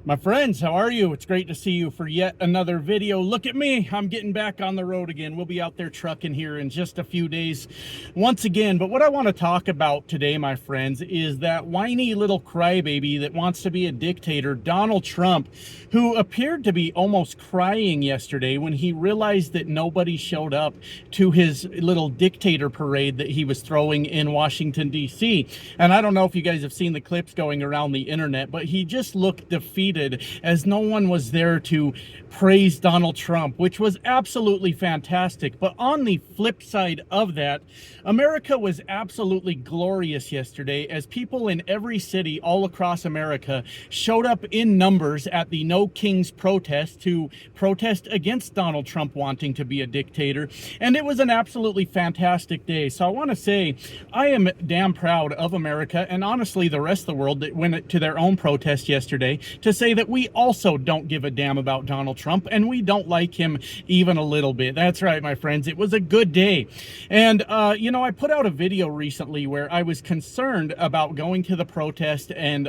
My friends, how are you? It's great to see you for yet another video. Look at me. I'm getting back on the road again. We'll be out there trucking here in just a few days once again. But what I want to talk about today, my friends, is that whiny little crybaby that wants to be a dictator, Donald Trump, who appeared to be almost crying yesterday when he realized that nobody showed up to his little dictator parade that he was throwing in Washington, D.C. And I don't know if you guys have seen the clips going around the internet, but he just looked defeated as no one was there to praise Donald Trump, which was absolutely fantastic. But on the flip side of that, America was absolutely glorious yesterday as people in every city all across America showed up in numbers at the No Kings protest to protest against Donald Trump wanting to be a dictator. And it was an absolutely fantastic day. So I want to say I am damn proud of America and honestly the rest of the world that went to their own protest yesterday to say that we also don't give a damn about Donald Trump and we don't like him even a little bit. That's right, my friends. It was a good day. And, you know, I put out a video recently where I was concerned about going to the protest and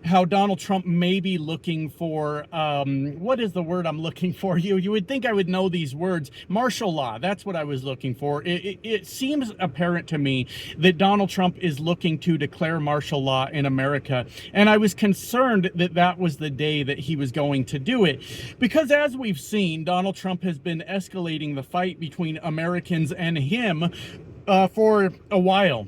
how Donald Trump may be looking for, what is the word I'm looking for? You would think I would know these words. Martial law. That's what I was looking for. It seems apparent to me that Donald Trump is looking to declare martial law in America. And I was concerned that that was the day that he was going to do it. Because as we've seen, Donald Trump has been escalating the fight between Americans and him for a while.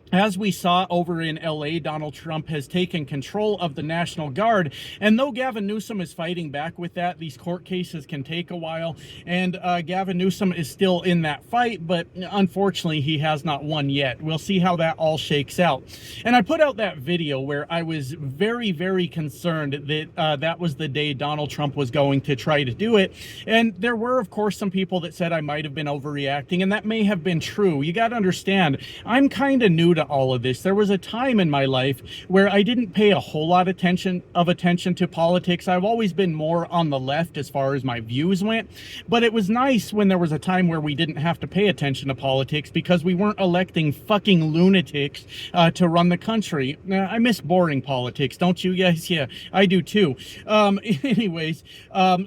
As we saw over in LA, Donald Trump has taken control of the National Guard. And though Gavin Newsom is fighting back with that, these court cases can take a while. And Gavin Newsom is still in that fight, but unfortunately, he has not won yet. We'll see how that all shakes out. And I put out that video where I was very, very concerned that that was the day Donald Trump was going to try to do it. And there were, of course, some people that said I might have been overreacting, and that may have been true. You got to understand, I'm kind of new to all of this. There was a time in my life where I didn't pay a whole lot of attention to politics. I've always been more on the left as far as my views went, but it was nice when there was a time where we didn't have to pay attention to politics because we weren't electing fucking lunatics to run the country. I miss boring politics, don't you guys? Yeah, I do too. Anyways,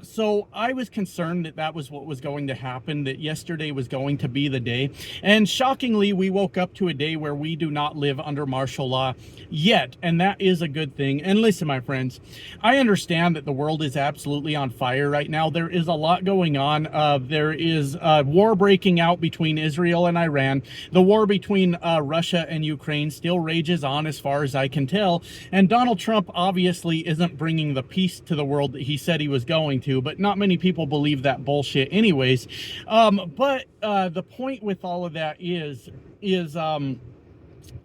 so I was concerned that that was what was going to happen, that yesterday was going to be the day. And shockingly, we woke up to a day where we do not live under martial law yet, and that is a good thing. And listen, my friends, I understand that the world is absolutely on fire right now. There is a lot going on. There is war breaking out between Israel and Iran. The war between Russia and Ukraine still rages on as far as I can tell, and Donald Trump obviously isn't bringing the peace to the world that he said he was going to, but not many people believe that bullshit anyways. But the point with all of that is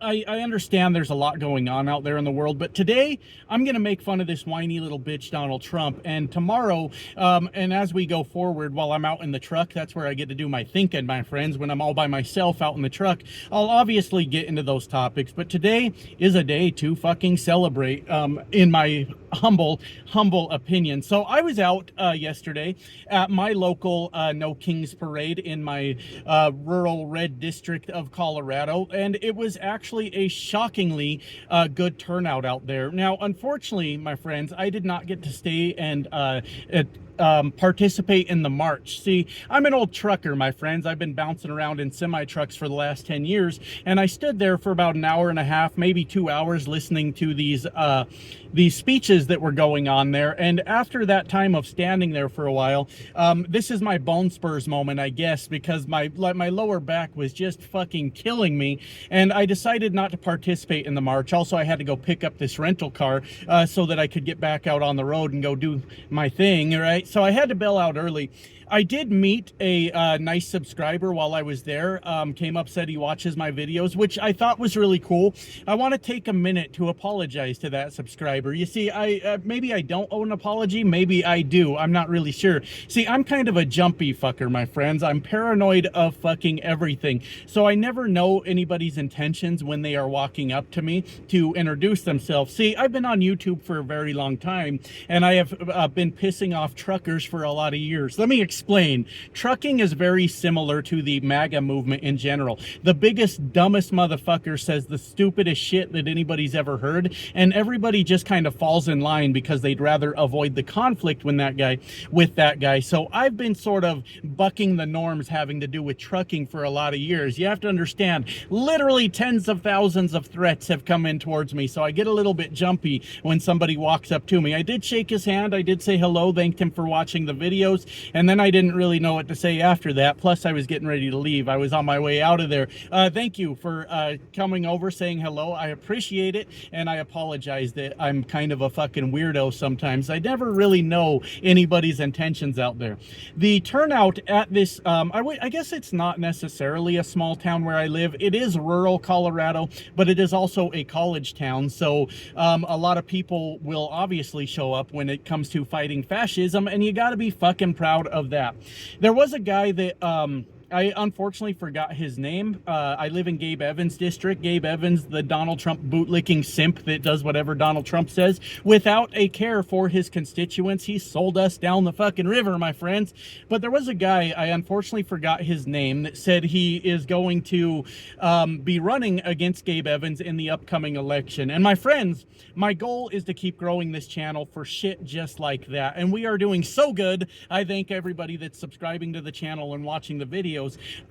I understand there's a lot going on out there in the world, but today I'm going to make fun of this whiny little bitch, Donald Trump. And tomorrow, and as we go forward, while I'm out in the truck, that's where I get to do my thinking, my friends. When I'm all by myself out in the truck, I'll obviously get into those topics. But today is a day to fucking celebrate, in my humble opinion. So I was out yesterday at my local No Kings parade in my rural red district of Colorado, and it was actually a shockingly good turnout out there. Now, unfortunately, my friends, I did not get to stay and participate in the march. See, I'm an old trucker, my friends. I've been bouncing around in semi-trucks for the last 10 years, and I stood there for about an hour and a half, maybe 2 hours, listening to these speeches that were going on there. And after that time of standing there for a while, this is my bone spurs moment, I guess, because my lower back was just fucking killing me, and I decided not to participate in the march. Also, I had to go pick up this rental car so that I could get back out on the road and go do my thing, right? So I had to bail out early. I did meet a nice subscriber while I was there. Came up, said he watches my videos, which I thought was really cool. I want to take a minute to apologize to that subscriber. You see, maybe I don't owe an apology. Maybe I do. I'm not really sure. See, I'm kind of a jumpy fucker, my friends. I'm paranoid of fucking everything. So I never know anybody's intentions when they are walking up to me to introduce themselves. See, I've been on YouTube for a very long time, and I have been pissing off truckers for a lot of years. Let me explain. Trucking is very similar to the MAGA movement in general. The biggest, dumbest motherfucker says the stupidest shit that anybody's ever heard, and everybody just kind of falls in line because they'd rather avoid the conflict with that guy. So I've been sort of bucking the norms having to do with trucking for a lot of years. You have to understand, literally tens of thousands of threats have come in towards me, so I get a little bit jumpy when somebody walks up to me. I did shake his hand, I did say hello, thanked him for watching the videos, and then I didn't really know what to say after that. Plus I was getting ready to leave. I was on my way out of there. Thank you for coming over, saying hello. I appreciate it, and I apologize that I'm kind of a fucking weirdo sometimes. I never really know anybody's intentions out there. The turnout at this, I guess it's not necessarily a small town where I live. It is rural Colorado, but it is also a college town, so a lot of people will obviously show up when it comes to fighting fascism, and you gotta be fucking proud of that. There was a guy that I unfortunately forgot his name. I live in Gabe Evans' district. Gabe Evans, the Donald Trump bootlicking simp that does whatever Donald Trump says without a care for his constituents. He sold us down the fucking river, my friends. But there was a guy, I unfortunately forgot his name, that said he is going to be running against Gabe Evans in the upcoming election. And my friends, my goal is to keep growing this channel for shit just like that. And we are doing so good. I thank everybody that's subscribing to the channel and watching the videos.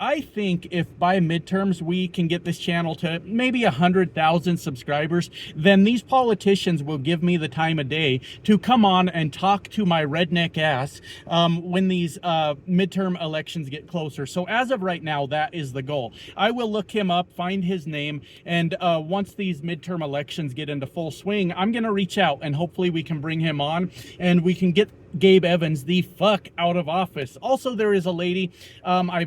I think if by midterms we can get this channel to maybe 100,000 subscribers, then these politicians will give me the time of day to come on and talk to my redneck ass when these midterm elections get closer. So as of right now, that is the goal. I will look him up, find his name, and once these midterm elections get into full swing, I'm going to reach out and hopefully we can bring him on and we can get Gabe Evans the fuck out of office. Also, there is a lady, I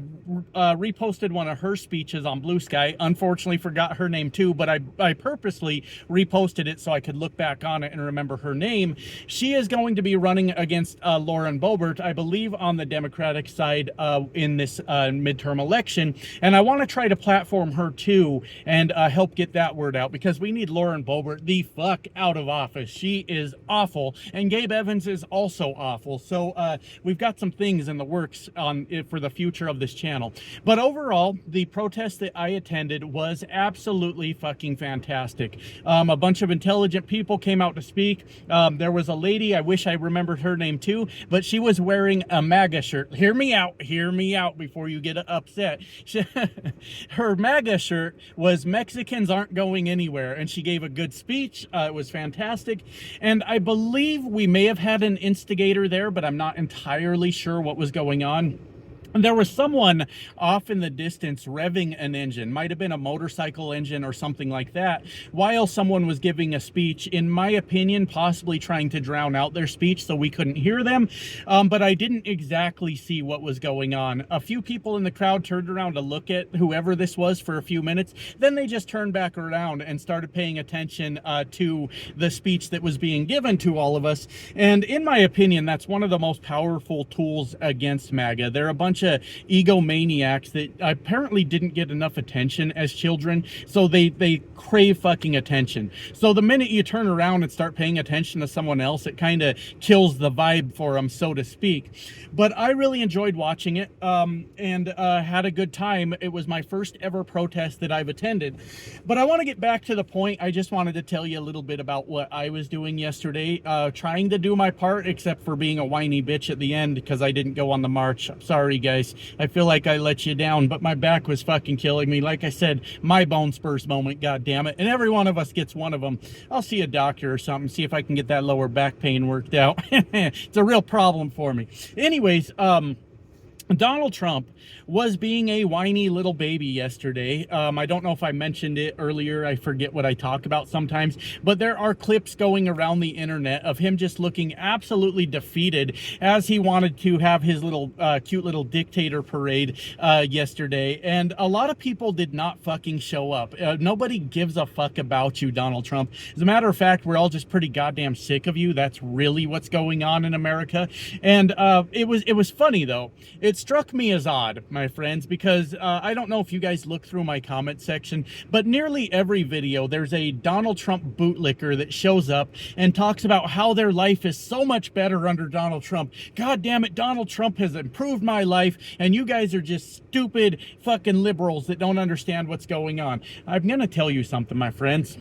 reposted one of her speeches on Blue Sky. Unfortunately forgot her name too, but I purposely reposted it so I could look back on it and remember her name. She is going to be running against Lauren Boebert, I believe, on the Democratic side in this midterm election, and I want to try to platform her too and help get that word out, because we need Lauren Boebert the fuck out of office. She is awful, and Gabe Evans is also awful. So we've got some things in the works on for the future of this channel. But overall, the protest that I attended was absolutely fucking fantastic. A bunch of intelligent people came out to speak. There was a lady, I wish I remembered her name too, but she was wearing a MAGA shirt. Hear me out before you get upset. Her MAGA shirt was "Mexicans aren't going anywhere," and she gave a good speech. It was fantastic, and I believe we may have had an instigator there, but I'm not entirely sure what was going on. There was someone off in the distance revving an engine, might have been a motorcycle engine or something like that, while someone was giving a speech, in my opinion, possibly trying to drown out their speech so we couldn't hear them, but I didn't exactly see what was going on. A few people in the crowd turned around to look at whoever this was for a few minutes, then they just turned back around and started paying attention to the speech that was being given to all of us, and in my opinion, that's one of the most powerful tools against MAGA. They're a bunch of egomaniacs that apparently didn't get enough attention as children, so they crave fucking attention. So the minute you turn around and start paying attention to someone else, it kind of kills the vibe for them, so to speak. But I really enjoyed watching it and had a good time. It was my first ever protest that I've attended. But I want to get back to the point. I just wanted to tell you a little bit about what I was doing yesterday, trying to do my part, except for being a whiny bitch at the end because I didn't go on the march. I'm sorry, guys. I feel like I let you down, but my back was fucking killing me. Like I said, my bone spurs moment, god damn it. And every one of us gets one of them. I'll see a doctor or something, see if I can get that lower back pain worked out. It's a real problem for me. Anyways, Donald Trump was being a whiny little baby yesterday. I don't know if I mentioned it earlier. I forget what I talk about sometimes, but there are clips going around the internet of him just looking absolutely defeated as he wanted to have his little cute little dictator parade yesterday. And a lot of people did not fucking show up. Nobody gives a fuck about you, Donald Trump. As a matter of fact, we're all just pretty goddamn sick of you. That's really what's going on in America. And it was funny though. It struck me as odd, my friends, because I don't know if you guys look through my comment section, but nearly every video there's a Donald Trump bootlicker that shows up and talks about how their life is so much better under Donald Trump. God damn it, Donald Trump has improved my life, and you guys are just stupid fucking liberals that don't understand what's going on. I'm gonna tell you something, my friends.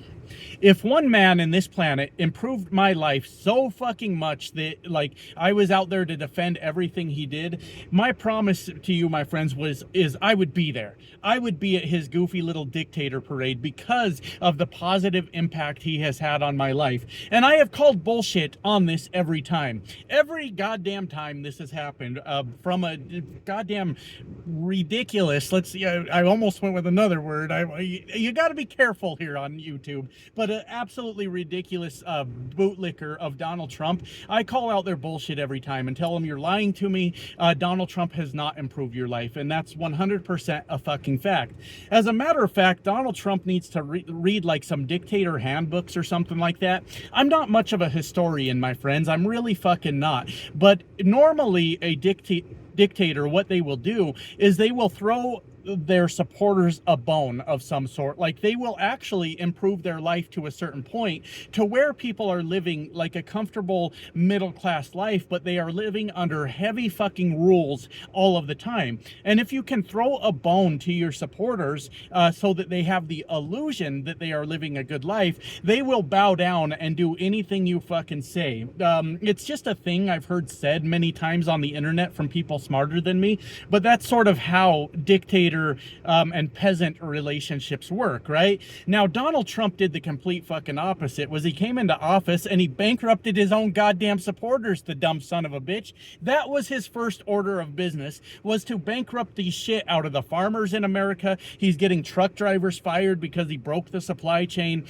If one man in this planet improved my life so fucking much that, like, I was out there to defend everything he did, my promise to you, my friends, is I would be there. I would be at his goofy little dictator parade because of the positive impact he has had on my life. And I have called bullshit on this every time. Every goddamn time this has happened, from a goddamn ridiculous, let's see, I almost went with another word. You got to be careful here on YouTube, but an absolutely ridiculous bootlicker of Donald Trump. I call out their bullshit every time and tell them you're lying to me. Donald Trump has not improved your life, and that's 100% a fucking fact. As a matter of fact, Donald Trump needs to read like some dictator handbooks or something like that. I'm not much of a historian, my friends. I'm really fucking not. But normally a dictator, what they will do is they will throw their supporters a bone of some sort. Like, they will actually improve their life to a certain point to where people are living like a comfortable middle class life, but they are living under heavy fucking rules all of the time. And if you can throw a bone to your supporters so that they have the illusion that they are living a good life, they will bow down and do anything you fucking say. It's just a thing I've heard said many times on the internet from people smarter than me, but that's sort of how dictator and peasant relationships work, right? Now, Donald Trump did the complete fucking opposite. Was he came into office and he bankrupted his own goddamn supporters, the dumb son of a bitch. That was his first order of business, was to bankrupt the shit out of the farmers in America. He's getting truck drivers fired because he broke the supply chain.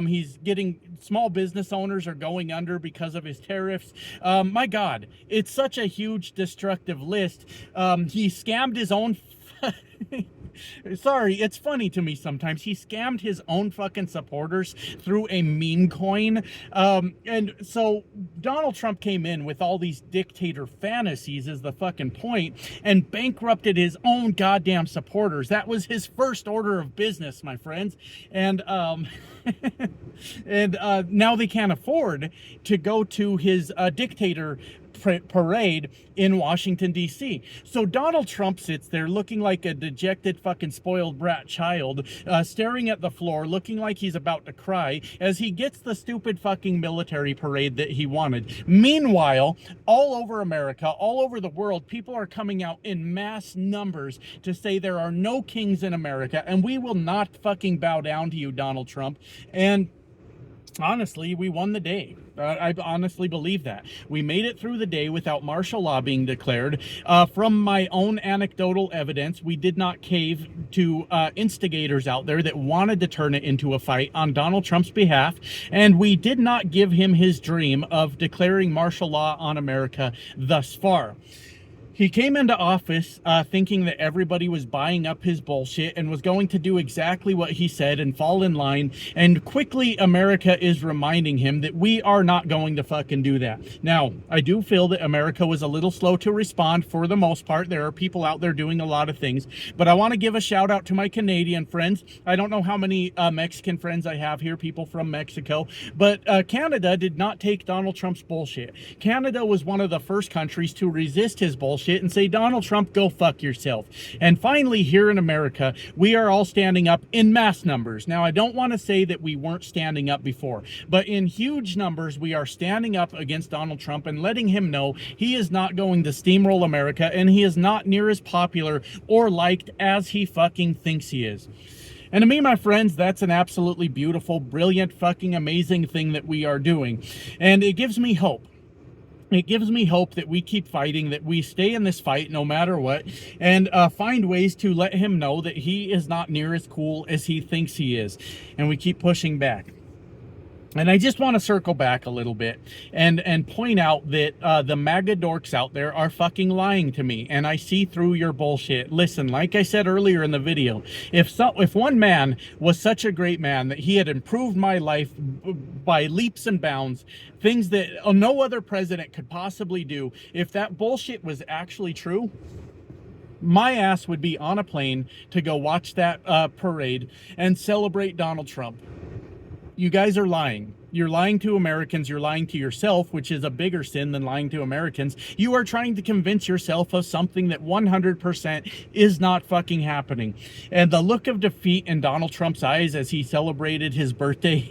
He's getting small business owners are going under because of his tariffs. My God, it's such a huge destructive list. He scammed his own sorry, it's funny to me sometimes. He scammed his own fucking supporters through a meme coin. And so Donald Trump came in with all these dictator fantasies is the fucking point, and bankrupted his own goddamn supporters. That was his first order of business, my friends. And and now they can't afford to go to his dictator parade in Washington, D.C. So Donald Trump sits there looking like a dejected fucking spoiled brat child, staring at the floor, looking like he's about to cry as he gets the stupid fucking military parade that he wanted. Meanwhile, all over America, all over the world, people are coming out in mass numbers to say there are no kings in America, and we will not fucking bow down to you, Donald Trump. And honestly, we won the day. I honestly believe that. We made it through the day without martial law being declared. From my own anecdotal evidence, we did not cave to instigators out there that wanted to turn it into a fight on Donald Trump's behalf, and we did not give him his dream of declaring martial law on America thus far. He came into office thinking that everybody was buying up his bullshit and was going to do exactly what he said and fall in line. And quickly, America is reminding him that we are not going to fucking do that. Now, I do feel that America was a little slow to respond for the most part. There are people out there doing a lot of things. But I want to give a shout out to my Canadian friends. I don't know how many Mexican friends I have here, people from Mexico. But Canada did not take Donald Trump's bullshit. Canada was one of the first countries to resist his bullshit and say, Donald Trump, go fuck yourself. And finally, here in America, we are all standing up in mass numbers. Now, I don't want to say that we weren't standing up before, but in huge numbers, we are standing up against Donald Trump and letting him know he is not going to steamroll America, and he is not near as popular or liked as he fucking thinks he is. And to me, my friends, that's an absolutely beautiful, brilliant, fucking amazing thing that we are doing. And it gives me hope. It gives me hope that we keep fighting, that we stay in this fight no matter what, and find ways to let him know that he is not near as cool as he thinks he is. And we keep pushing back. And I just want to circle back a little bit and point out that the MAGA dorks out there are fucking lying to me, and I see through your bullshit. Listen, like I said earlier in the video, if one man was such a great man that he had improved my life by leaps and bounds, things that no other president could possibly do, if that bullshit was actually true, my ass would be on a plane to go watch that parade and celebrate Donald Trump. You guys are lying. You're lying to Americans. You're lying to yourself, which is a bigger sin than lying to Americans. You are trying to convince yourself of something that 100% is not fucking happening. And the look of defeat in Donald Trump's eyes as he celebrated his birthday,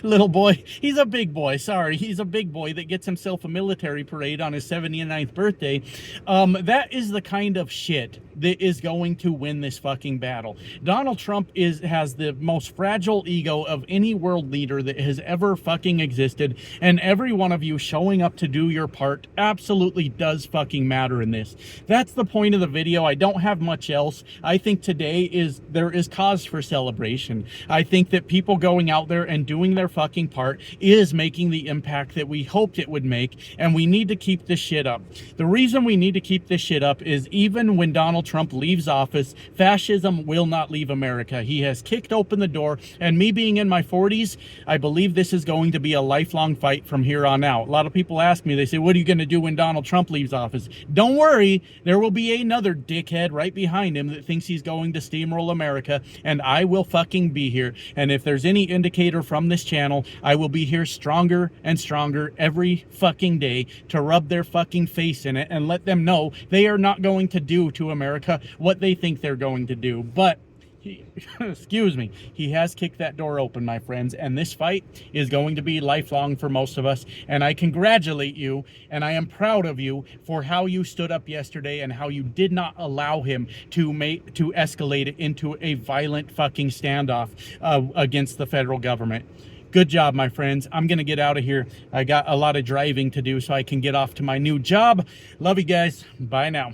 little boy, he's a big boy, sorry, he's a big boy that gets himself a military parade on his 79th birthday. That is the kind of shit that is going to win this fucking battle. Donald Trump has the most fragile ego of any world leader that has ever fucking existed, and every one of you showing up to do your part absolutely does fucking matter in this. That's the point of the video. I don't have much else. I think today there is cause for celebration. I think that people going out there and doing their fucking part is making the impact that we hoped it would make, and we need to keep this shit up. The reason we need to keep this shit up is even when Donald Trump leaves office, fascism will not leave America. He has kicked open the door, and me being in my 40s, I believe this is going to be a lifelong fight from here on out. A lot of people ask me, they say, what are you going to do when Donald Trump leaves office? Don't worry, there will be another dickhead right behind him that thinks he's going to steamroll America, and I will fucking be here. And if there's any indicator from this channel, I will be here stronger and stronger every fucking day to rub their fucking face in it and let them know they are not going to do to America what they think they're going to do. But excuse me, he has kicked that door open, my friends, and this fight is going to be lifelong for most of us. And I congratulate you, and I am proud of you for how you stood up yesterday and how you did not allow him to escalate it into a violent fucking standoff against the federal government. Good job, my friends. I'm gonna get out of here. I got a lot of driving to do so I can get off to my new job. Love you guys. Bye now.